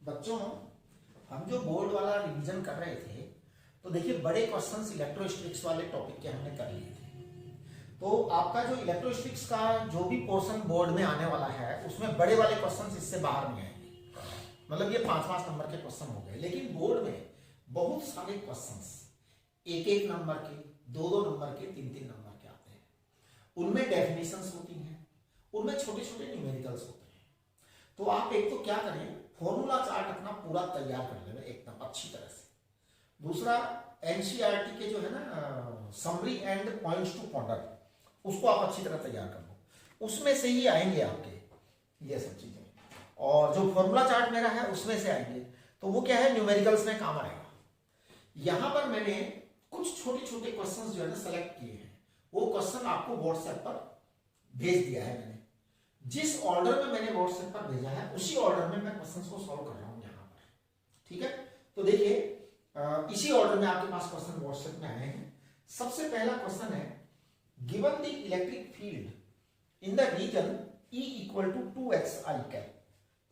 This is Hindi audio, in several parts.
बच्चों, हम जो बोर्ड वाला रिवीजन कर रहे थे तो देखिए बड़े क्वेश्चंस इलेक्ट्रोस्टैटिक्स वाले टॉपिक के हमने कर लिए थे। तो आपका जो इलेक्ट्रोस्टैटिक्स का जो भी पोर्शन बोर्ड में आने वाला है उसमें बड़े वाले क्वेश्चंस इससे बाहर नहीं आएंगे। मतलब ये 5-5 नंबर के क्वेश्चन हो गए, लेकिन बोर्ड में बहुत सारे क्वेश्चंस 1-1 नंबर के, 2-2 नंबर के, 3-3 नंबर के आते हैं। उनमें डेफिनेशंस होती हैं, उनमें छोटे छोटे न्यूमेरिकल्स होते हैं। तो आप एक तो क्या करें, फॉर्मूला चार्ट अपना पूरा तैयार कर लेना एकदम अच्छी तरह से। दूसरा, एनसीईआरटी के जो है ना summary and points to ponder, उसको आप अच्छी तरह तैयार कर लो। उसमें से ही आएंगे आपके ये सब चीजें, और जो फॉर्मूला चार्ट मेरा है उसमें से आएंगे। तो वो क्या है, न्यूमेरिकल्स में काम आएगा। यहां पर मैंने कुछ छोटे छोटे क्वेश्चन जो है ना सेलेक्ट किए हैं, वो क्वेश्चन आपको व्हाट्सएप पर भेज दिया है मैंने। जिस ऑर्डर में मैंने व्हाट्सएप पर भेजा है उसी ऑर्डर में मैं क्वेश्चंस को सॉल्व कर रहा हूं यहां पर। ठीक है, तो देखिए इसी ऑर्डर में आपके पास क्वेश्चन व्हाट्सएप में आए हैं। सबसे पहला क्वेश्चन है, given the electric field in the region E equal to 2x I cap,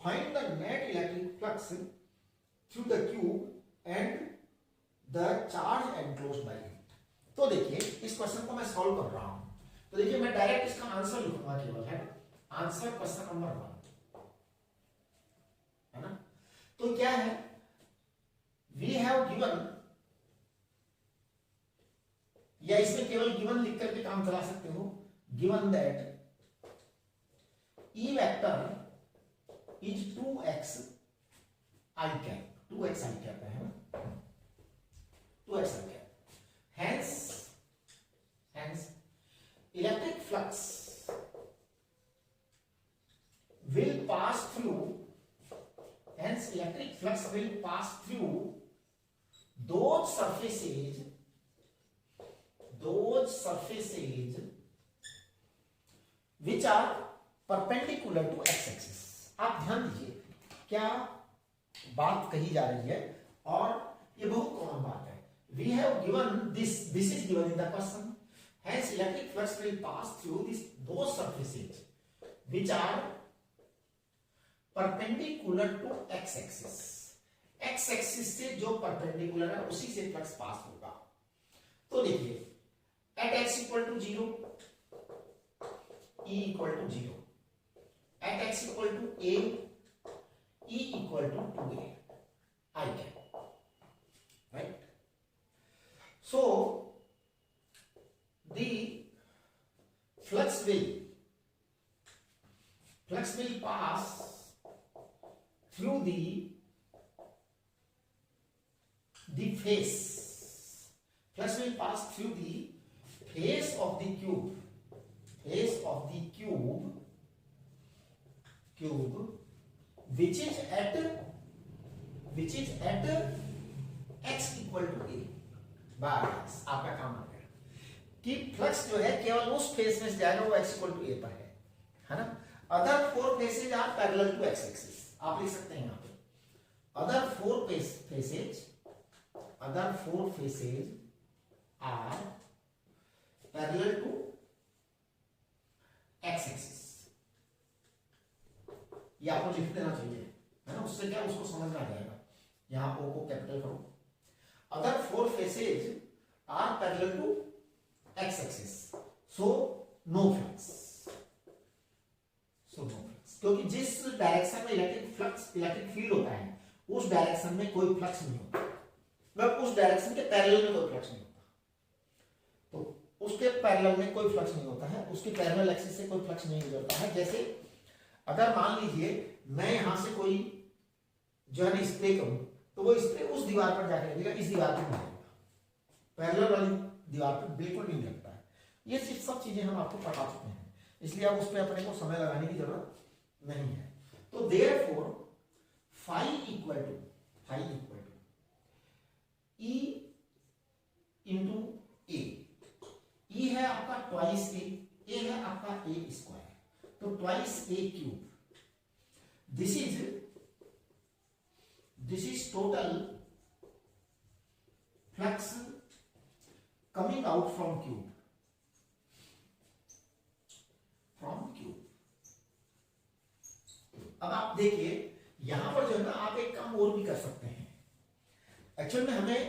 find the net electric flux through the cube and the charge enclosed by it। तो देखिए इस क्वेश्चन को मैं सॉल्व कर रहा हूं। तो देखिए मैं डायरेक्ट इसका आंसर लिखूंगा, केवल है आंसर क्वेश्चन नंबर 1, है ना। तो क्या है, वी हैव गिवन, या इसमें केवल गिवन लिख करके काम चला सकते हो। Given that E vector is 2x I cap, 2x I cap है ना, 2x I cap, hence electric flux will pass through, hence electric flux will pass through those surfaces which are perpendicular to x axis। आप ध्यान दीजिए क्या बात कही जा रही है, और ये बहुत कॉमन बात है। we have given this is given in the question, hence electric flux will pass through those surfaces which are perpendicular to x axis। x axis से जो perpendicular है उसी से फ्लक्स पास होगा। तो देखिए at x equal to 0, E equal to 0, at x equal to a, E equal to 2a I cap, right? So the flux will pass through the face, flux will pass through the face of the cube, which is at x equal to a। बस आपका काम आ गया कि फ्लक्स जो है केवल उस फेस में से जाएगा वो x equal to a पर है ना। Other 4 faces are parallel to x axis, आप लिख सकते हैं यहां पे other 4 faces are parallel to x axis. ये आपको लिख देना चाहिए, है ना, उससे क्या उसको समझ में आ जाएगा। यहां ओ को कैपिटल करो, other 4 faces are parallel to x axis, so no flux, क्योंकि जिस डायरेक्शन में इलेक्ट्रिक फील्ड होता है उस डायरेक्शन में कोई फ्लक्स नहीं होता, मतलब उस डायरेक्शन के पैरेलल में कोई फ्लक्स नहीं होता। तो उसके पैरेलल में कोई फ्लक्स नहीं होता है, उसकी पैरेलल एक्सिस से कोई फ्लक्स नहीं गुजरता है। जैसे अगर मान लीजिए मैं यहां से कोई जो है ना स्प्रे करूं, तो वो स्प्रे उस दीवार पर जाकर लगेगा, इस दीवार पर नहीं लगेगा, पैरेलल वाली दीवार पर बिल्कुल नहीं लगता है। ये सिर्फ सब चीजें हम आपको पढ़ा चुके हैं, इसलिए अब उस पर अपने को समय लगाने की जरूरत नहीं है। तो therefore phi equal to E into A. E है आपका ट्वाइस ए है आपका a स्क्वायर, तो twice a cube. This is total flux coming out from cube, अब आप देखिए यहां पर जो है ना आप एक काम और भी कर सकते हैं। एक्चुअल में हमें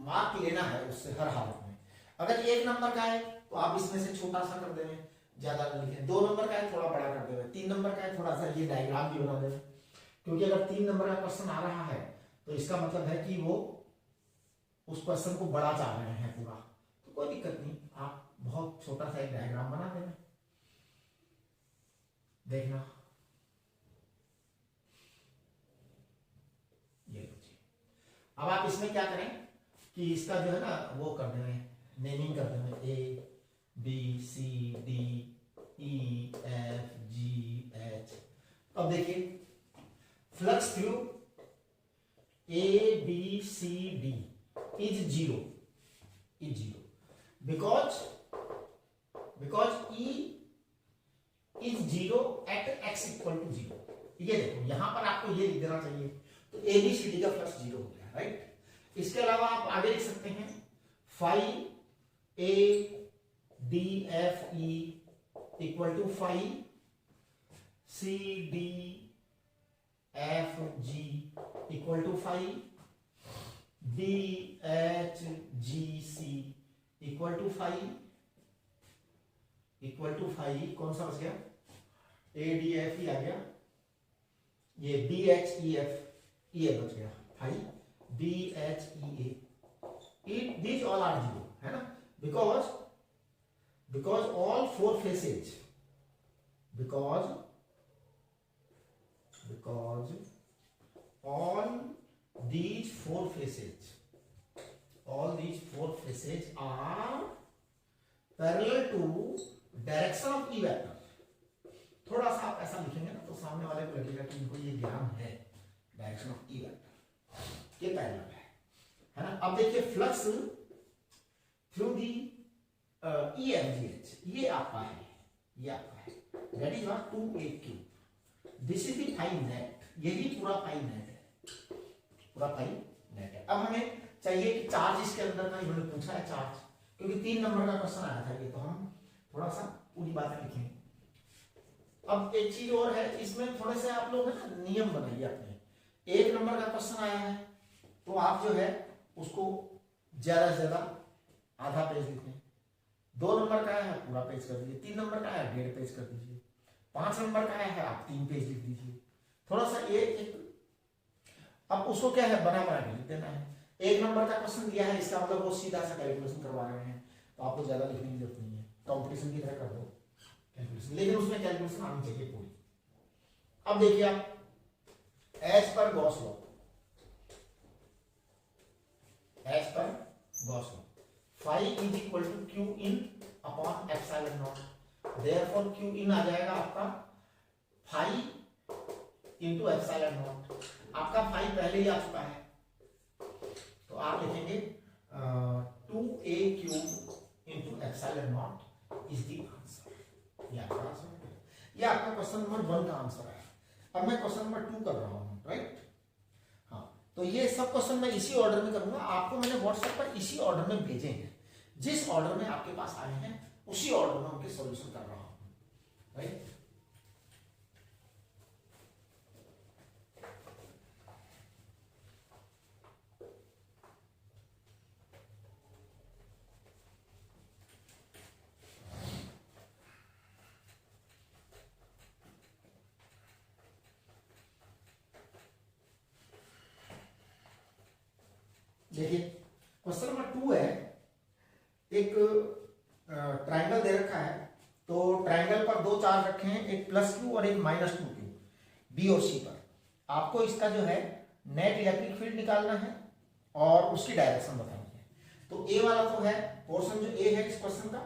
मार्क लेना है उससे हर हालत में। अगर 1 नंबर का है तो आप इसमें से छोटा सा कर देंगे, ज्यादा न लिखें। 2 नंबर का है थोड़ा बड़ा कर देंगे। 3 नंबर का है थोड़ा सा ये डायग्राम भी बना देंगे, क्योंकि अगर 3 नंबर का क्वेश्चन आ रहा है तो इसका मतलब है कि वो उस क्वेश्चन को बड़ा चाह रहे हैं पूरा, तो कोई दिक्कत नहीं, आप बहुत छोटा सा एक डायग्राम बना देना, देखना। ये लीजिए। अब आप इसमें क्या करें कि इसका जो है ना वो कर देंगे, नेमिंग कर देंगे, A B C D E F G H. अब देखिए flux through A B C D is zero because E is zero at x equal to 0। ये देखो यहां पर आपको ये लिख देना चाहिए, तो ABCD का फ्लक्स 0 हो गया, राइट। इसके अलावा आप आगे लिख सकते हैं phi A D F E equal to phi C D F G equal to phi D H G C equal to five कौन सा बच गया, ए डी एफ ई आ गया, ये B H E F E A बच गया, five B H E A, these all are 0, है ना, because all 4 faces, because all these four faces are parallel to direction of E vector। थोड़ा सा आप ऐसा लिखेंगे ना तो सामने वाले को लगेगा कि इनको ये ज्ञान है, डायरेक्शन ऑफ E वेक्टर ये पैरेलल है ना। अब देखिए flux through the E F G H ये आपका है, that is not 2AQ, this is the phi net, यही पूरा फाई नेट है, अब हमें चाहिए कि चार्ज इसके अंदर का, इन्होंने पूछा है चार्ज, क्योंकि 3 नंबर का क्वेश्चन आया था ये, तो हम थोड़ा सा पूरी बातें लिखेंगे। अब एक चीज और है, इसमें थोड़े से आप लोग है ना नियम बनाइए अपने। 1 नंबर का क्वेश्चन आया है तो आप जो है उसको ज्यादा से ज्यादा आधा पेज लिखें, 2 नंबर का है पूरा पेज कर दीजिए, 3 नंबर का है 1.5 पेज कर दीजिए, 5 नंबर का है आप 3 पेज लिख दीजिए, थोड़ा सा एक अब उसको क्या है बना के लिख देना है। 1 नंबर का क्वेश्चन दिया है, इसका मतलब वो सीधा सा कैलकुलेशन करवा रहे हैं, तो आपको ज्यादा लिखने की जरूरत नहीं है, कंपटीशन की तरह कर दो कैलकुलेशन, लेकिन उसमें कैलकुलेशन आनी चाहिए पूरी। अब देखिए आप एज पर Gauss law, phi is equal to Q in upon epsilon not, therefore Q in आ जाएगा आपका फाई इंटू एप्सिलॉन नॉट, आपका फाई पहले ही आ चुका है, तो आप लिखेंगे 2AQ into epsilon not is the answer. ये आपका आंसर है, ये आपका क्वेश्चन नंबर 1 का आंसर है। अब मैं क्वेश्चन नंबर 2 कर रहा हूं, राइट। हाँ, तो ये सब क्वेश्चन मैं इसी ऑर्डर में करूंगा, आपको मैंने व्हाट्सएप पर इसी ऑर्डर में भेजे हैं, जिस ऑर्डर में आपके पास आए हैं उसी ऑर्डर में उनके सॉल्यूशन कर रहा हूं, राइट। देखिए क्वेश्चन नंबर 2 है, एक ट्राइंगल दे रखा है, तो ट्राइंगल पर 2 चार्ज रखे हैं, एक +Q और एक -2Q बी और सी पर। आपको इसका जो है नेट इलेक्ट्रिक फील्ड निकालना है और उसकी डायरेक्शन बतानी है। तो ए वाला तो है पोर्शन, जो ए है इस क्वेश्चन का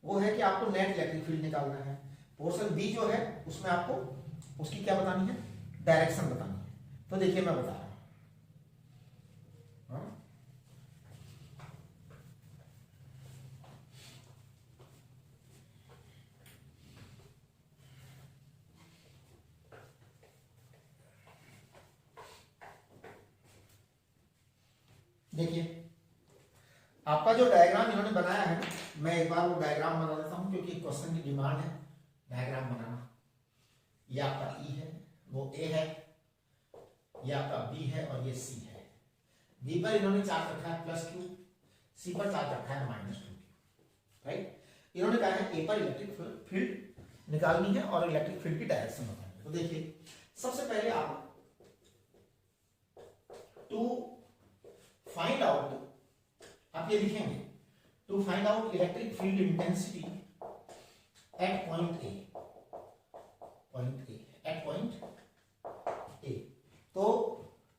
वो है कि आपको नेट इलेक्ट्रिक फील्ड निकालना है, पोर्शन बी जो है उसमें आपको उसकी क्या बतानी है, डायरेक्शन बतानी है। तो देखिए मैं बता रहा हूं, देखिए आपका जो डायग्राम इन्होंने बनाया है, मैं एक बार वो डायग्राम बना देता हूं क्योंकि क्वेश्चन की डिमांड है डायग्राम बनाना। ये आपका ई है, वो ए है, ये आपका बी है और ये सी है। बी पर इन्होंने चार्ज रखा है प्लस क्यू, सी पर चार्ज रखा है माइनस 2 क्यू, राइट। इन्होंने कहा है ए पर इलेक्ट्रिक फील्ड निकालनी है और इलेक्ट्रिक फील्ड की डायरेक्शन बतानी है। तो देखिए सबसे पहले आप टू फाइंड आउट, आप ये लिखेंगे to find out electric field intensity at point A, at point A. तो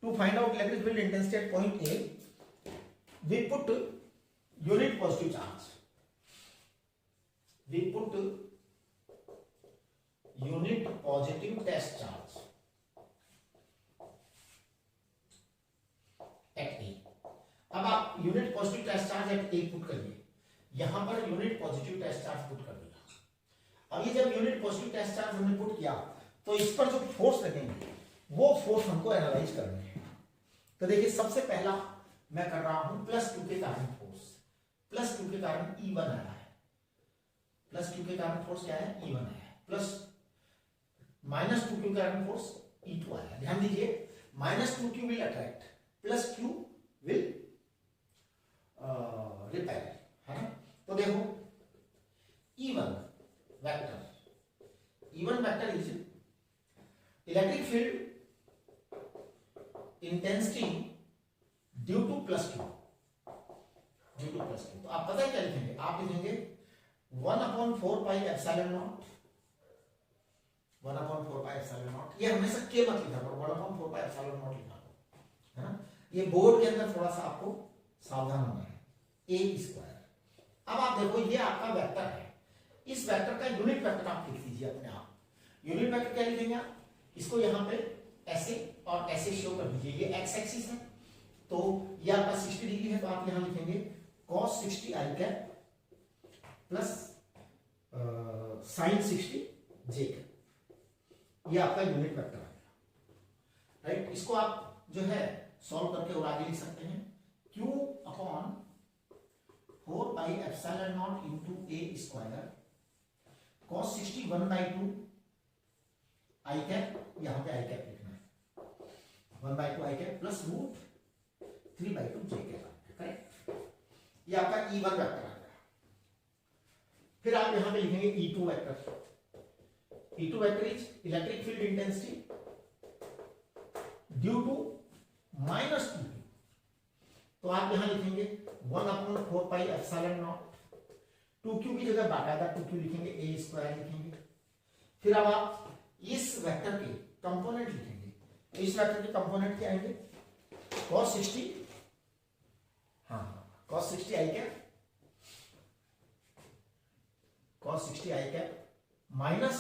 to find out electric field intensity at point A we put unit positive charge, we put unit positive test charge at A। अब आप unit positive test charge at A put करिए, यहां पर unit positive test charge put कर दिया। अब ये जब यूनिट पॉजिटिव टेस्ट चार्ज हमने पुट किया तो इस पर जो फोर्स लगेंगे वो फोर्स हमको एनालाइज करने हैं। तो देखिए सबसे पहला मैं कर रहा हूं प्लस क्यू के कारण फोर्स, प्लस क्यू के कारण E1 आया है, प्लस क्यू के कारण फोर्स क्या है E1 है, प्लस माइनस 2 क्यू के कारण फोर्स E2 आया। ध्यान दीजिए minus 2 Q will attract, plus Q will repel, है ना। तो देखो E1 vector is electric field intensity due two plus Q, तो आप पता है क्या लिखेंगे, आप लिखेंगे 1/4 pi epsilon not, 1/4 pi epsilon not. ये हमेशा के मत लिखा करो, 1/4 पाई एप्सिलॉन नॉट लिखा करो, है ना। ये बोर्ड के अंदर थोड़ा सा आपको सावधान होना है। ए स्क्वायर, अब आप देखो ये आपका वेक्टर है, इस वेक्टर का यूनिट वेक्टर आप लिख दीजिए अपने आप। यूनिट वेक्टर क्या लिखेंगे आप, इसको यहां पे ऐसे और ऐसे शो कर दीजिए। ये एक्स एक्सिस है तो ये आपका 60 डिग्री है, तो आप यहां लिखेंगे cos 60 i cap plus sin 60 j cap. ये आपका यूनिट वेक्टर है, राइट। इसको आप जो है सॉल्व करके और आगे लिख सकते हैं q upon 4 pi epsilon naught into a square cos 60 1/2 i cap, यहां पे i कैप लिखना है 1/2 i cap plus root 3/2 j cap, correct. ये आपका E1 वेक्टर आ गया। फिर आप यहां पे लिखेंगे E2 vector, E2 vector is electric field intensity due to minus 2 Q. तो आप यहां लिखेंगे 1/4 पाई एप्सिलॉन नॉट, 2 क्यू की जगह बाकायदा 2 क्यू लिखेंगे, ए स्क्वायर लिखेंगे। फिर अब आप इस वेक्टर के कंपोनेंट लिखेंगे। इस वेक्टर के कंपोनेंट क्या आएंगे, cos 60, हाँ cos 60 i cap, cos 60 i cap minus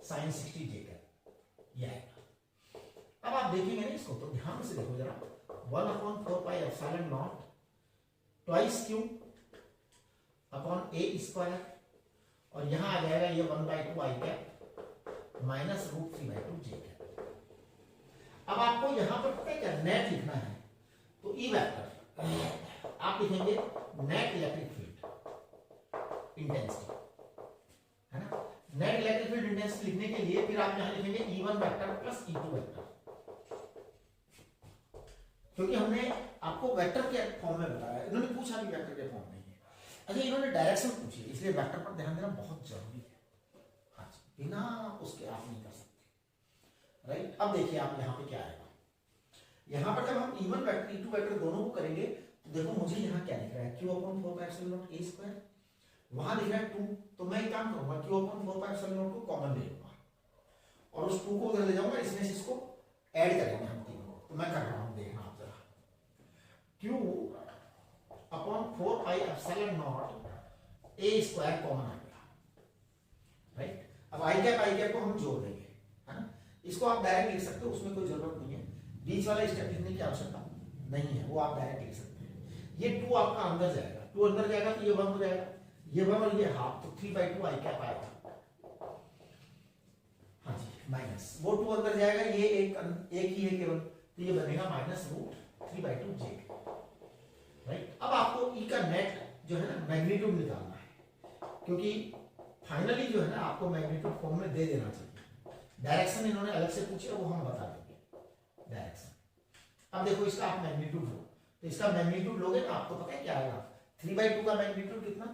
sin 60 j cap, ये आएगा। अब आप देखेंगे ना इसको, तो ध्यान से देखो जरा, 1/4 pi epsilon naught twice Q upon A square, और यहां आ जाएगा ये 1/2 i cap minus root 3/2 j cap. अब आपको यहां पर पता है क्या नेट लिखना है, तो ई वेक्टर आप लिखेंगे नेट इलेक्ट्रिक फील्ड इंटेंसिटी, है ना। नेट इलेक्ट्रिक फील्ड इंटेंसिटी लिखने के लिए फिर आप यहां लिखेंगे E1 vector plus E2 vector, क्योंकि हमने आपको वेक्टर के फॉर्म में बताया, इन्होंने पूछा भी वेक्टर के फॉर्म में है। अच्छा इन्होंने डायरेक्शन पूछी, इसलिए वेक्टर पर ध्यान देना बहुत जरूरी है। हाँ जी, बिना उसके आप नहीं कर सकते, राइट। अब देखिए आप यहाँ पे क्या आएगा, यहाँ पर जब हम E1 वेक्टर E2 वेक्टर दोनों को करेंगे तो देखो मुझे यहाँ क्या दिख रहा है, q/4 pi epsilon not a square, वहां दिख रहा है 2, तो मैं एक काम करूंगा q/4 पाई एप्सिलॉन नॉट को कॉमन ले लूंगा और उस 2 को उधर ले जाऊंगा, इसमें से इसको ऐड करेंगे हम तीनों को। तो मैं कर रहा हूं, देखना आप जरा, q/4 pi epsilon not a square common आ गया, राइट। अब i कैप को हम जोड़ देंगे, है ना। इसको आप डायरेक्ट लिख सकते हो, उसमें कोई जरूरत नहीं है, बीच वाला स्टेप लिखने की आवश्यकता नहीं है, वो आप डायरेक्ट लिख सकते हैं। ये 2 आपका अंदर जाएगा, 2 अंदर जाएगा तो ये 1 हो जाएगा, ये 1 और ये हाफ, तो 3/2 i कैप आएगा, हाँ जी, माइनस वो 2 अंदर जाएगा, ये एक ही है केवल, तो ये बनेगा माइनस रूट 3/2 j, राइट। अब आपको ई का नेट जो है ना मैग्नीट्यूड निकालना है, क्योंकि फाइनली जो है ना आपको मैग्नीट्यूड फॉर्म में दे देना चाहिए। डायरेक्शन इन्होंने अलग से पूछा, वो हम बता देंगे डायरेक्शन। अब देखो इसका आप मैग्नीट्यूड लो, तो इसका मैग्नीट्यूड लोगे ना आपको पता है क्या आएगा, 3/2 का मैग्नीट्यूड कितना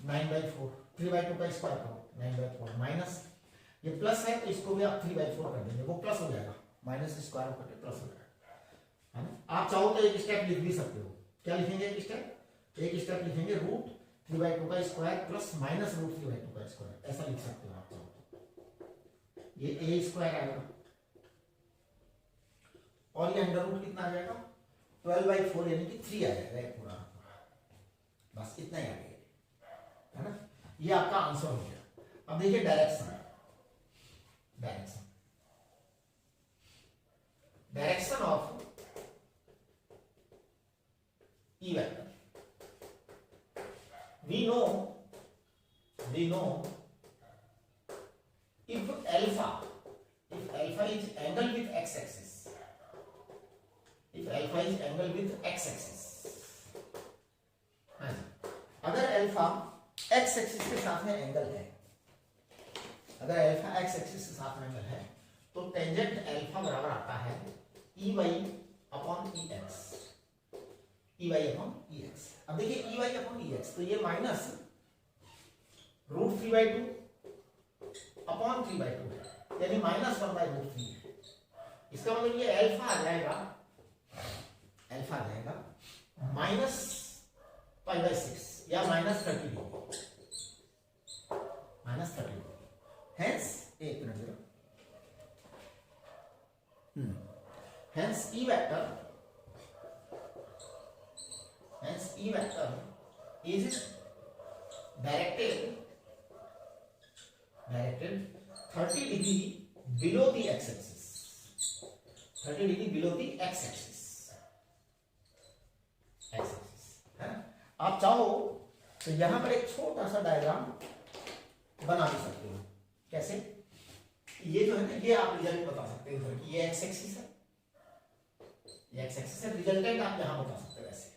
9/4, 3/2 का स्क्वायर करो 9/4 माइनस ये प्लस है तो इसको भी आप 3/4 कर देंगे, वो प्लस हो जाएगा, माइनस स्क्वायर करके प्लस हो जाएगा, है ना। आप चाहो तो एक स्टेप लिख भी सकते हो, क्या लिखेंगे एक स्टेप लिखेंगे रूट 3/2 का स्क्वायर प्लस माइनस रूट 3/2 का स्क्वायर, ऐसा लिख सकते हो आप चाहो तो। ये a स्क्वायर आएगा और ये अंडर रूट कितना आ जाएगा 12/4 यानी कि 3 आ जाएगा एक पूरा, बस इतना ही आ गया, है ना। ये आपका आंसर हो गया। अब देखिए direction of E vector. We know if alpha is angle with x-axis, अगर अल्फा x एक्सिस के साथ में एंगल है, तो टेंजेंट अल्फा बराबर आता है EY अपॉन EX। अब देखिए EY अपॉन EX, तो ये माइनस रूट 3/2 अपॉन 3/2 है, यानी माइनस 1/√3 है। इसका मतलब ये अल्फा आ जाएगा माइनस π/6 या माइनस 30 डिग्री, हेंस एक मिनट जरा, hence E vector is directed 30 degree below the x-axis, है ना। आप चाहो तो यहां पर एक छोटा सा डायग्राम बना भी सकते हो, कैसे, ये जो है ना ये आप रिजल्ट बता सकते हो कि ये एक्स एक्सिस है, रिजल्टेंट आप यहां बता सकते हो ऐसे,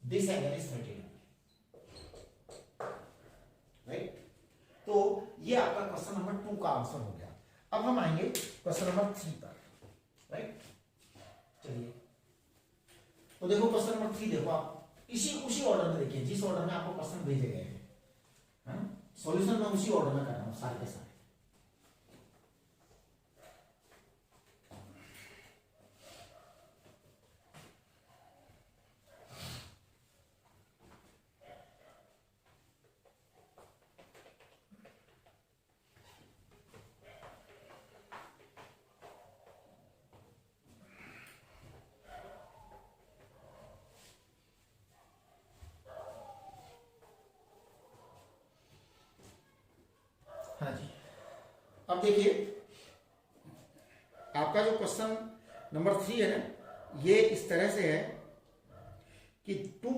this angle is 30 degree, right. तो ये आपका क्वेश्चन नंबर 2 का आंसर हो गया। अब हम आएंगे क्वेश्चन नंबर 3 पर, राइट। चलिए तो देखो क्वेश्चन नंबर 3 देखो आप उसी ऑर्डर में देखिए जिस ऑर्डर में आपको क्वेश्चन भेजे गए हैं, सॉल्यूशन में उसी ऑर्डर में कर रहा हूं सारे के सारे। हाँ जी, अब देखिए आपका जो क्वेश्चन नंबर 3 है ना, ये इस तरह से है कि 2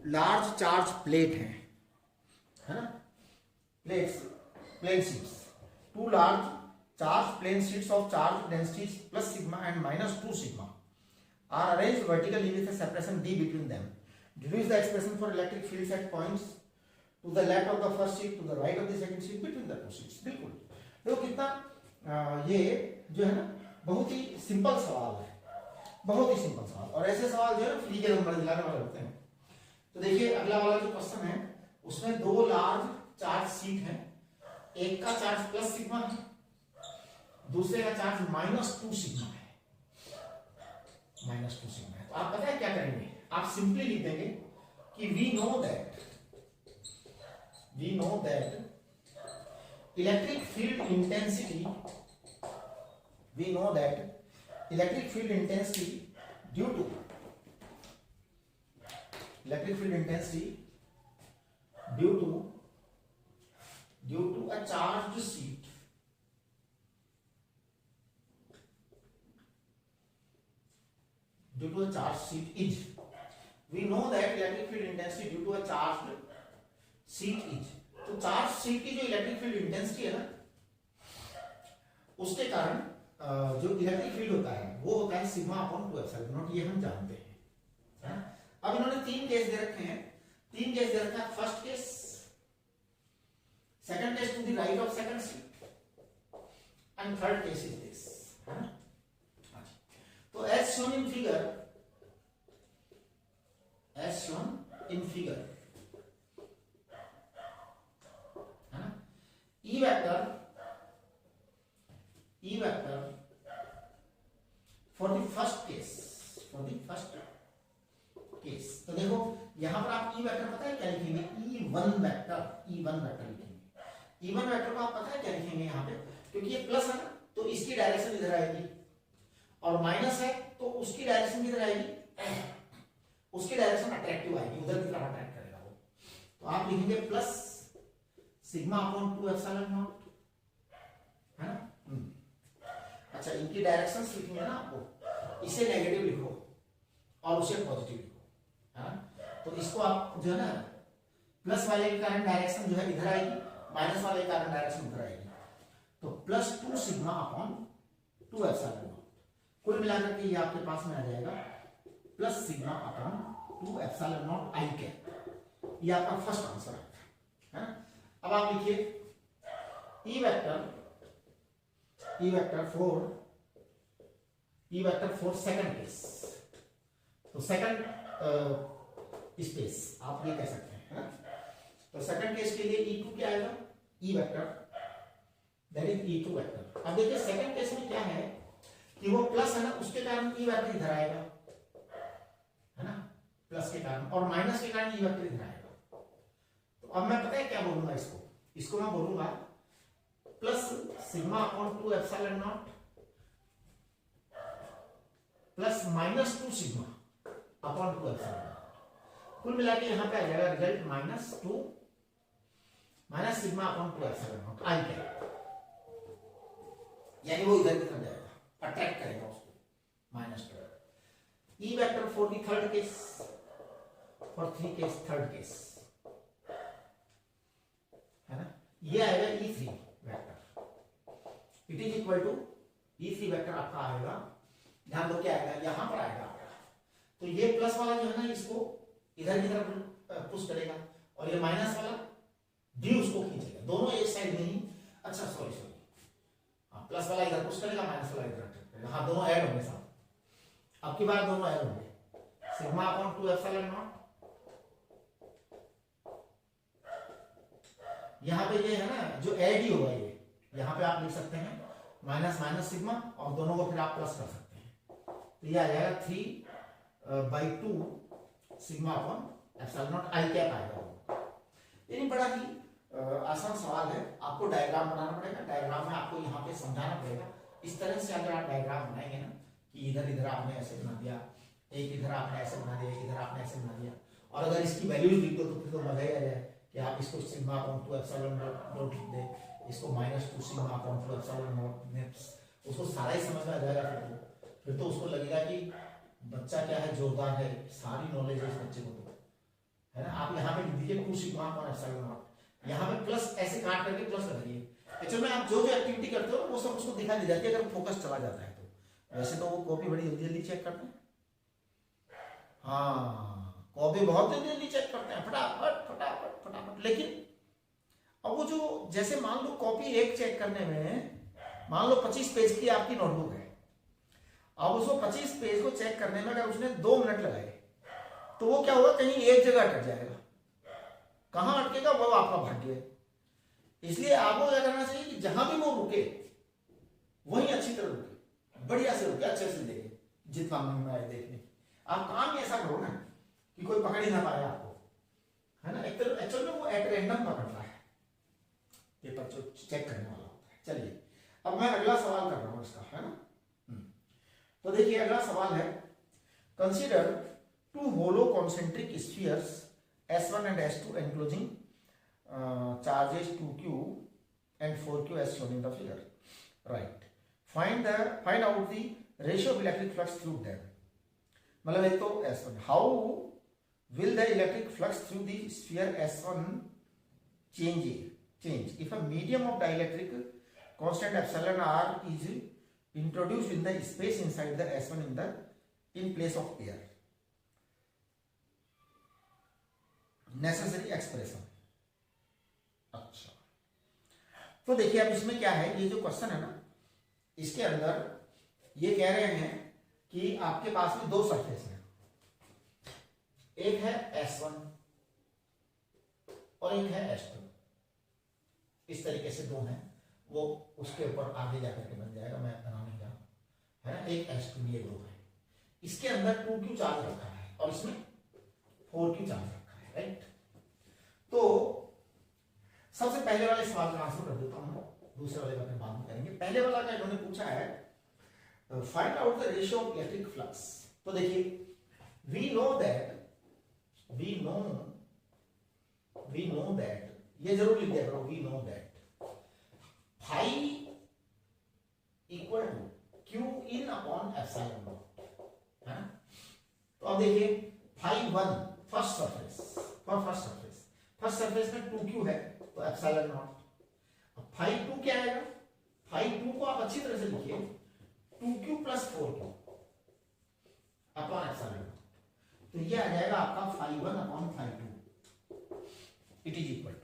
लार्ज चार्ज प्लेट हैं, है ना, plane sheets, 2 large charge plane sheets of charge densities plus sigma and minus 2 sigma are arranged vertically with a separation d between them. Deduce the expression for electric fields at points to the left of the first sheet, to the right of the second sheet, between the two sheets. बिल्कुल देखो कितना ये जो है ना बहुत ही सिंपल सवाल है, बहुत ही सिंपल सवाल, और ऐसे सवाल जो है ना फ्री के नंबर दिलाने वाले होते हैं। तो देखिए अगला वाला जो क्वेश्चन है उसमें 2 लार्ज चार्ज शीट है, एक का चार्ज प्लस सिग्मा है, दूसरे का चार्ज -2 सिग्मा है, तो आप पता है क्या करेंगे, आप सिंपली लिख देंगे कि we know that electric field intensity due to a charged sheet is, we know that electric field intensity due to a charged sheet is, तो चार्ज शीट की जो इलेक्ट्रिक फील्ड इंटेंसिटी है ना उसके कारण जो इलेक्ट्रिक फील्ड होता है वो होता है सिग्मा अपॉन 2 एप्सिलॉन नॉट, ये हम जानते हैं। अब इन्होंने 3 केस दे रखे हैं, first case, second case to the right of second sheet and third case is this, है ना। तो as shown in figure, as shown in figure, है ना, E vector for the first case, तो देखो यहां पर आप E वेक्टर पता है क्या लिखेंगे, E1 वेक्टर लिखेंगे। E1 वेक्टर को आप पता है क्या लिखेंगे यहाँ पे, क्योंकि ये प्लस है ना तो इसकी डायरेक्शन इधर आएगी, और माइनस है तो उसकी डायरेक्शन किधर आएगी, उसकी डायरेक्शन अट्रैक्टिव आएगी, उधर की तरफ अट्रैक्ट करेगा वो। तो आप लिखेंगे plus sigma upon 2 epsilon naught, है ना। अच्छा, इनकी डायरेक्शन लिखेंगे ना आपको, इसे नेगेटिव लिखो और उसे पॉजिटिव लिखो, है ना। तो इसको आप जो है ना प्लस वाले के कारण डायरेक्शन जो है इधर आएगी, माइनस वाले के कारण डायरेक्शन उधर आएगी। तो plus 2 sigma upon 2 epsilon not, कुल मिलाकर के ये आपके पास में आ जाएगा plus sigma upon 2 epsilon not I cap. ये आपका फर्स्ट आंसर है ना। अब आप लिखिए E vector for second case, तो सेकंड स्पेस आप ये कह सकते हैं, है ना। तो सेकंड केस के लिए E2 क्या आएगा, E vector that is E2 vector. अब देखिए सेकंड केस में क्या है कि वो प्लस है ना, उसके कारण E वेक्टर इधर आएगा, है ना, प्लस के कारण, और माइनस के कारण E वेक्टर इधर आएगा। तो अब मैं पता है क्या बोलूंगा, इसको मैं बोलूंगा plus sigma upon 2 epsilon not plus minus 2 sigma upon 2 epsilon not. कुल मिला के यहां पे आ जाएगा result minus sigma upon 2 epsilon not I cap, यानी वो इधर की तरफ जाएगा, अट्रैक्ट करेगा उसको -2। E vector for the third case, for third case, है ना, ये आएगा E3 vector, it is equal to E3 vector आपका आएगा, ध्यान दो क्या आएगा, यहां पर आएगा आपका। तो ये प्लस वाला जो है ना इसको इधर की तरफ पुश करेगा, और ये माइनस वाला डी उसको खींचेगा, दोनों एक साइड में ही। अच्छा सॉरी, हाँ, प्लस वाला इधर पुश करेगा, माइनस वाला इधर करेगा, हाँ दोनों ऐड होंगे साथ। अब की बार दोनों ऐड होंगे, सिग्मा अपॉन 2 एप्सिलॉन नॉट, यहाँ पे ये है ना जो ऐड ही होगा, ये यहाँ पे आप लिख सकते हैं माइनस सिग्मा, और दोनों को फिर आप प्लस कर सकते हैं। तो ये आ जाएगा 3/2 sigma upon epsilon not I cap आएगा। यानी बड़ा ही आसान सवाल है, आपको डायग्राम बनाना पड़ेगा, डायग्राम में आपको यहाँ पे समझाना पड़ेगा। इस तरह से अगर आप डायग्राम बनाएंगे ना कि इधर आपने ऐसे बना दिया, एक इधर आपने ऐसे बना दिया, एक इधर आपने ऐसे बना दिया, और अगर इसकी वैल्यूज लिख दो तो फिर तो मजा ही आ जाए कि आप इसको सिग्मा अपॉन 2 एप्सिलॉन नॉट लिख दें, इसको -2 सिग्मा अपॉन 2 एप्सिलॉन नॉट, उसको सारा ही समझ में आ जाएगा। फिर तो उसको लगेगा कि बच्चा क्या है, जोरदार है, सारी नॉलेज है इस बच्चे को, तो है ना। आप यहाँ पे लिख दीजिए 2 सिग्मा अपॉन एप्सिलॉन नॉट, यहाँ पे प्लस ऐसे काट करके प्लस लगाइए। एक्चुअल में आप जो एक्टिविटी करते हो वो सब उसको दिखाई दे जाती है अगर फोकस चला जाता है तो। वैसे तो वो कॉपी बड़ी जल्दी जल्दी चेक करते हैं, हाँ कॉपी बहुत जल्दी जल्दी चेक करते हैं, फटाफट फटाफट फटाफट। लेकिन अब वो जो जैसे मान लो कॉपी एक चेक करने में, मान लो 25 पेज की आपकी नोटबुक है, अब उसको 25 पेज को चेक करने में अगर उसने 2 मिनट लगाए तो वो क्या होगा, कहीं एक जगह अटक जाएगा। कहां अटकेगा वो आपका भाग्य है। इसलिए आपको क्या करना चाहिए कि जहां भी वो रुके वहीं अच्छी तरह रुके, बढ़िया से रुके, अच्छे से देखे, जितना मन में आए देखने। आप काम ऐसा करो ना कि कोई पकड़ ही ना पाए आपको, है ना। एक तरह एक्चुअल में वो एट रैंडम पकड़ता है, पेपर जो चेक करने वाला होता है। चलिए अब मैं अगला सवाल कर रहा हूं इसका, है ना। तो देखिए अगला सवाल है, consider 2 hollow concentric spheres S1 and S2 enclosing charges 2q and 4q as shown in the figure. Right. Find out the ratio of electric flux through them. मतलब एक तो S1. How will the electric flux through the sphere S1 change if a medium of dielectric constant epsilon r is introduced in the space inside the S1 in place of air? Necessary expression. अच्छा तो देखिए अब इसमें क्या है, ये जो क्वेश्चन है ना, इसके अंदर ये कह रहे हैं कि आपके पास में दो सरफेस है, एक है S1 और एक है S2, इस तरीके से दो हैं, वो उसके ऊपर आगे जाकर के बन जाएगा, मैं बना नहीं रहा है ना। एक S2 ये दो है, इसके अंदर 2q चार्ज रखा है और इसमें 4q चार्ज रखा है, राइट। तो सबसे पहले वाले सवाल का आंसर कर देता हूं, दूसरे वाले का फिर बाद में करेंगे। पहले वाला का इन्होंने पूछा है find out the ratio of electric flux. तो देखिए वी नो दैट ये जरूर लिख दिया करो, we know that phi equal to Q in upon epsilon naught, है ना। तो अब देखिए फाई वन फर्स्ट सरफेस में 2q है तो एप्सिलॉन नॉट। अब फाई टू क्या आएगा, फाई टू को आप अच्छी तरह से लिखिए 2q plus 4q upon epsilon not, तो ये आ जाएगा आपका phi one upon phi two, it is equal to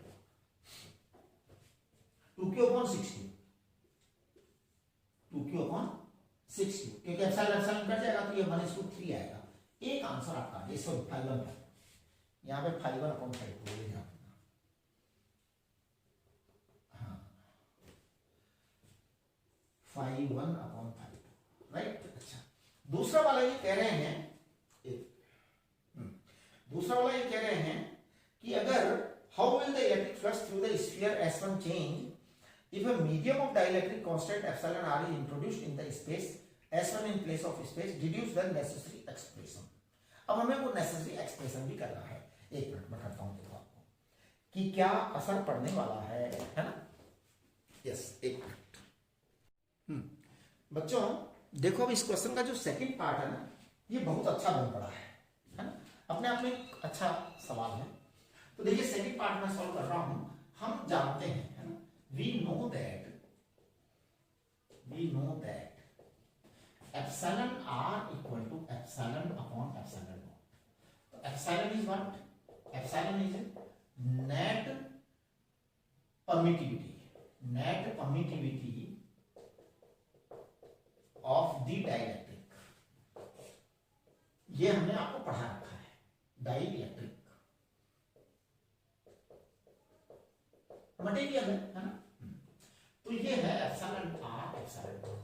2q upon 6q, 2q upon 6q, क्योंकि एप्सिलॉन कट जाएगा तो ये 1:3 आएगा। एक आंसर आपका ये सब फाई वन, यहां पे phi one upon phi two है, हाँ phi one upon phi two, right. अच्छा, दूसरा वाला ये कह रहे हैं कि अगर how will the electric flux through the sphere S1 change if a medium of dielectric constant epsilon r is introduced in the space S1 in place of space, deduce the necessary expression। अब हमें वो नेसेसरी एक्सप्रेशन भी करना है, एक मिनट में करता हूं देखो आपको कि क्या असर पड़ने वाला है ना। यस, एक मिनट। बच्चों देखो अब इस क्वेश्चन का जो सेकंड पार्ट है ना, ये बहुत अच्छा बन पड़ा है ना, अपने आप में एक अच्छा सवाल है। तो देखिए सेकंड पार्ट में सॉल्व कर रहा हूं। हम जानते हैं है ना, we know that epsilon r equal to epsilon upon epsilon not. तो epsilon is what, epsilon is net permittivity of the dielectric. ये हमने आपको पढ़ा रखा है, डाइलेक्ट्रिक मटेरियल है ना। तो ये है एप्सिलॉन r एप्सिलॉन नॉट,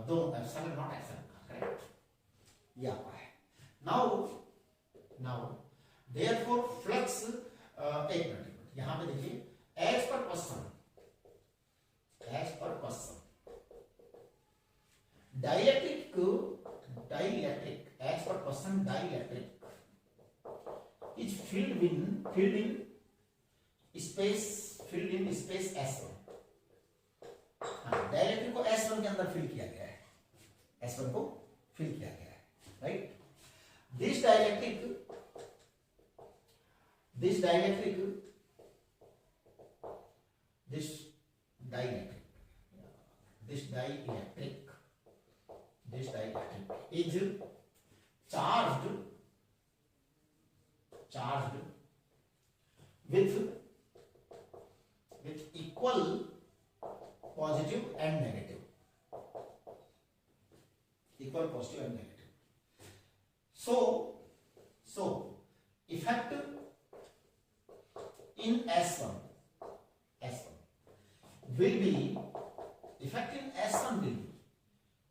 दो epsilon naught epsilon r, correct, ये आपका है। नाउ देयरफॉर फ्लक्स, एक मिनट यहां पे देखिए as per question dielectric as per question dielectric is filled in space S1। Dielectric को S1 के अंदर फिल किया गया है, right. This dielectric is charged with equal positive and negative, so effect in S1 will be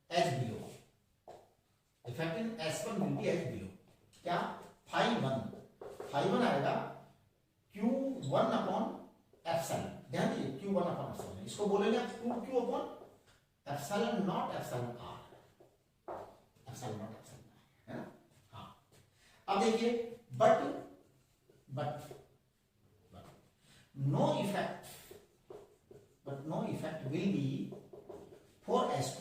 as below। क्या फाई वन आएगा Q1 अपॉन एप्सिलॉन, ध्यान दीजिए Q1 अपॉन एप्सिलॉन, इसको बोलेंगे 2Q upon epsilon naught epsilon r, है ना। हाँ, अब देखिए but no effect will be for S2,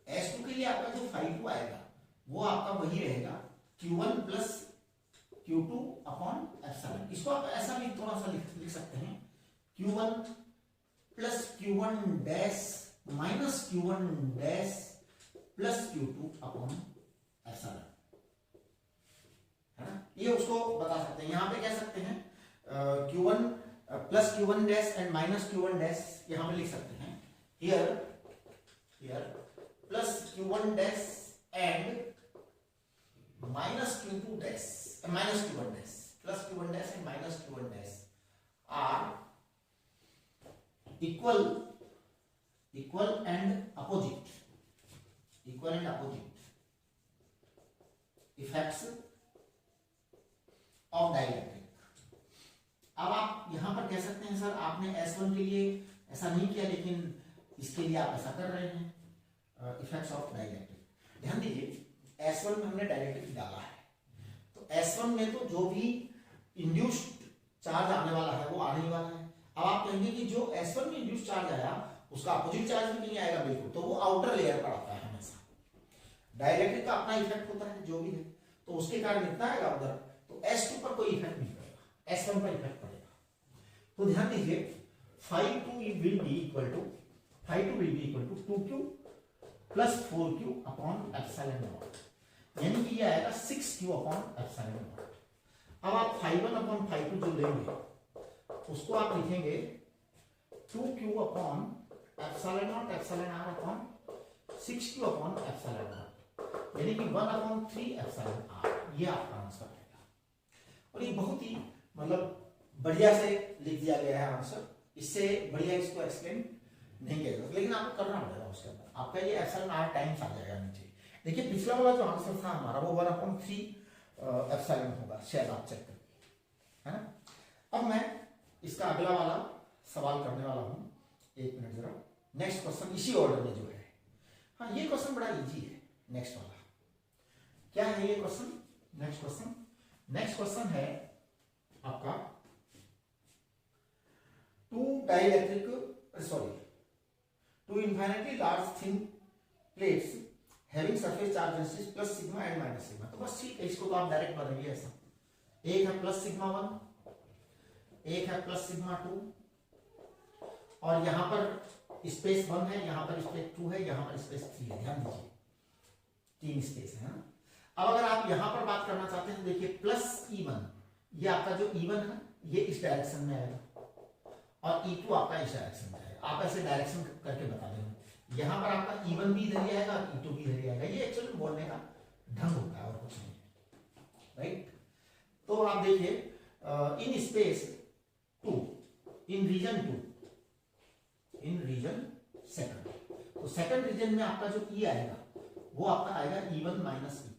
S2 के लिए आपका जो फाई टू आएगा वो आपका वही रहेगा Q1 plus Q2 upon epsilon. इसको आप ऐसा भी थोड़ा सा लिख सकते हैं, Q1 plus Q1 dash minus Q1 dash plus Q2 upon epsilon, है ना। ये उसको बता सकते हैं, यहां पे कह सकते हैं Q1 plus Q1 dash and minus Q1 dash, यहां पे लिख सकते हैं here plus q1 dash and minus q2 dash minus q1 dash plus q1 dash and minus q1 dash are equal and opposite effects of dielectric. अब आप यहां पर कह सकते हैं सर आपने S1 के लिए ऐसा नहीं किया, लेकिन इसके लिए आप ऐसा कर रहे हैं, इफेक्ट्स ऑफ डाइलेक्ट्रिक। ध्यान दीजिए S1 में हमने डाइलेक्ट्रिक डाला है, तो S1 में तो जो भी इंड्यूस्ड चार्ज आने वाला है वो आने ही वाला है। अब आप कहेंगे कि जो S1 में इंड्यूस्ड चार्ज आया उसका अपोजिट चार्ज भी नहीं आएगा, बिल्कुल, तो वो आउटर लेयर पर आता है हमेशा। डाइलेक्ट्रिक का अपना इफेक्ट होता है जो भी है, तो उसके कारण इतना आएगा उधर, तो S2 पर कोई इफेक्ट नहीं पड़ेगा, S1 पर इफेक्ट पड़ेगा। तो ध्यान दीजिए phi2 will be equal to 2q plus 4q upon epsilon naught, यानी कि ये आएगा 6q upon epsilon naught। अब आप phi1 upon phi2 जो लेंगे उसको आप लिखेंगे 2q upon epsilon naught epsilon r upon 6q upon epsilon naught, यानी कि 1 upon 3 epsilon r, ये आपका आंसर आएगा। और ये बहुत ही मतलब बढ़िया से लिख दिया गया है आंसर, इससे बढ़िया इसको एक्सप्लेन नहीं किया जाएगा, लेकिन आपको करना पड़ेगा उसके अंदर, आपका ये एप्सिलॉन r टाइम्स आ जाएगा नीचे। देखिए पिछला वाला जो आंसर था हमारा वो 1/3 एप्सिलॉन होगा, शायद आप चेक करिए, है ना। अब मैं इसका अगला वाला सवाल करने वाला हूं, एक मिनट जरा। नेक्स्ट क्वेश्चन इसी ऑर्डर में जो है, हाँ ये क्वेश्चन बड़ा इजी है। नेक्स्ट वाला क्या है ये क्वेश्चन? नेक्स्ट क्वेश्चन है आपका two infinitely large thin plates having surface charge densities plus sigma and minus sigma। तो बस ठीक है, इसको तो आप डायरेक्ट बनाइए ऐसा, एक है प्लस सिग्मा 1, एक है प्लस सिग्मा 2, और यहां पर स्पेस 1 है, यहां पर स्पेस 2 है, यहां पर स्पेस 3 है। ध्यान दीजिए 3 स्पेस है ना। अब अगर आप यहां पर बात करना चाहते हैं तो देखिए प्लस E1, ये आपका जो E1 है ये इस डायरेक्शन में आएगा और E2 आपका इस डायरेक्शन में आएगा। आप ऐसे डायरेक्शन करके बता देंगे, यहां पर आपका E1 भी इधर ही आएगा और E2 भी इधर ही आएगा। ये एक्चुअली बोलने का ढंग होता है और कुछ नहीं है, राइट। तो आप देखिए in space 2 in region second, तो सेकंड रीजन में आपका जो E आएगा वो आपका आएगा E1 माइनस E2।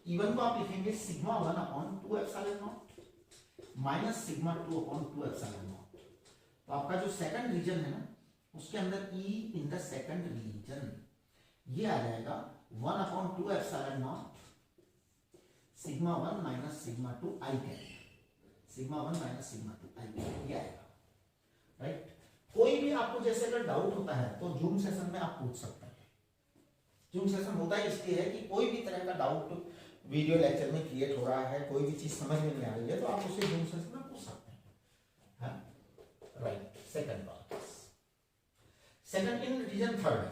E1 को आप लिखेंगे sigma 1 upon 2 epsilon not minus sigma 2 upon 2 epsilon not. तो आपका जो सेकंड रीजन है ना उसके अंदर E in the second region ये आ जाएगा 1 upon 2 epsilon naught sigma 1 minus sigma 2 i cap, sigma 1 minus sigma 2 i cap, ये आएगा, राइट। कोई भी आपको जैसे अगर डाउट होता है तो जूम सेशन में आप पूछ सकते हैं। जूम सेशन होता है इसलिए है कि कोई भी तरह का डाउट वीडियो लेक्चर में क्रिएट हो रहा है, कोई भी चीज समझ में नहीं आ रही है तो आप उसे जूम सेशन में पूछ सकते हैं, right. Second part, second in region third,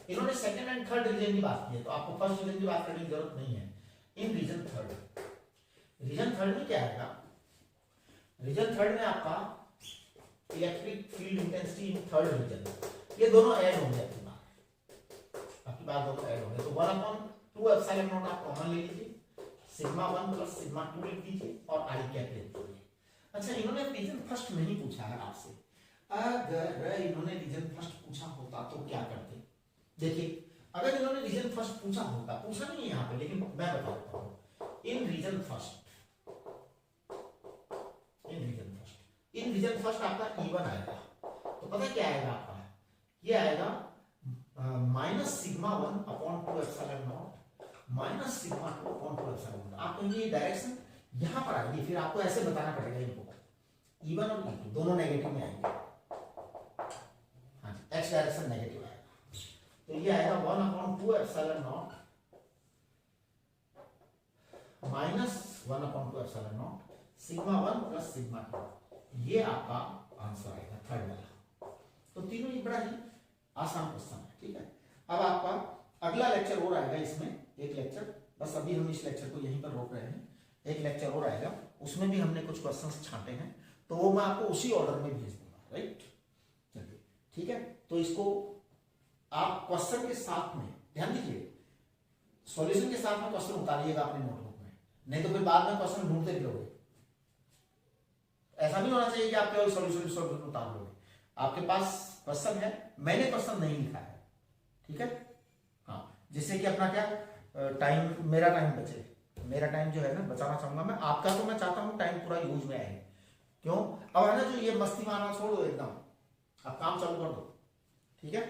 इन्होंने सेकंड एंड थर्ड रीजन की बात की है तो आपको फर्स्ट रीजन की बात करने की जरूरत नहीं है। इन रीजन थर्ड में क्या आएगा? रीजन थर्ड में आपका electric field intensity in third region, ये दोनों ऐड होंगे आपकी बात दोनों ऐड होंगे। तो 1/2 एप्सिलॉन नॉट आप कॉमन ले लीजिए, सिग्मा 1 प्लस सिग्मा 2 लिख दीजिए और आई कैप लिख दीजिए। अच्छा, इन्होंने रीजन फर्स्ट नहीं पूछा है आपसे, अगर इन्होंने रीजन फर्स्ट पूछा होता तो क्या करते? देखिए अगर इन्होंने रीजन फर्स्ट पूछा होता, पूछा नहीं है यहाँ पे लेकिन मैं बताता हूँ, इन रीजन फर्स्ट आपका E1 आएगा, तो पता क्या आएगा आपका? ये आएगा minus sigma 1 upon 2 epsilon not minus sigma 2 upon 2 epsilon not. आप कहेंगे ये डायरेक्शन यहां पर आएगी, फिर आपको ऐसे बताना पड़ेगा इनको, E1 और E2 दोनों नेगेटिव में आएंगे, हाँ जी, x डायरेक्शन नेगेटिव आएगा, तो ये आएगा 1 upon 2 epsilon not minus 1 upon 2 epsilon naught sigma 1 plus sigma 2, ये आपका आंसर आएगा थर्ड वाला। तो तीनों ही बड़ा ही आसान क्वेश्चन है, ठीक है। अब आपका अगला लेक्चर और आएगा, इसमें एक लेक्चर, बस अभी हम इस लेक्चर को यहीं पर रोक रहे हैं, एक लेक्चर और आएगा उसमें भी हमने कुछ क्वेश्चंस छांटे हैं तो वो मैं आपको उसी ऑर्डर में भेज दूंगा, राइट। चलिए ठीक है, तो इसको आप क्वेश्चन के साथ में ध्यान दीजिए, सॉल्यूशन के साथ में क्वेश्चन उतारिएगा अपने नोटबुक में, नहीं तो फिर बाद में क्वेश्चन ढूंढते फिरोगे। ऐसा नहीं होना चाहिए कि आप केवल सॉल्यूशन उतार लोगे। आपके पास क्वेश्चन है, मैंने क्वेश्चन नहीं लिखा है, ठीक है, हाँ, जिससे कि अपना क्या टाइम, मेरा टाइम बचे, मेरा टाइम जो है ना बचाना चाहूंगा मैं, आपका तो मैं चाहता हूँ टाइम पूरा यूज में आए। क्यों, अब है ना जो ये मस्ती मारना छोड़ दो एकदम, अब काम चालू कर दो, ठीक है।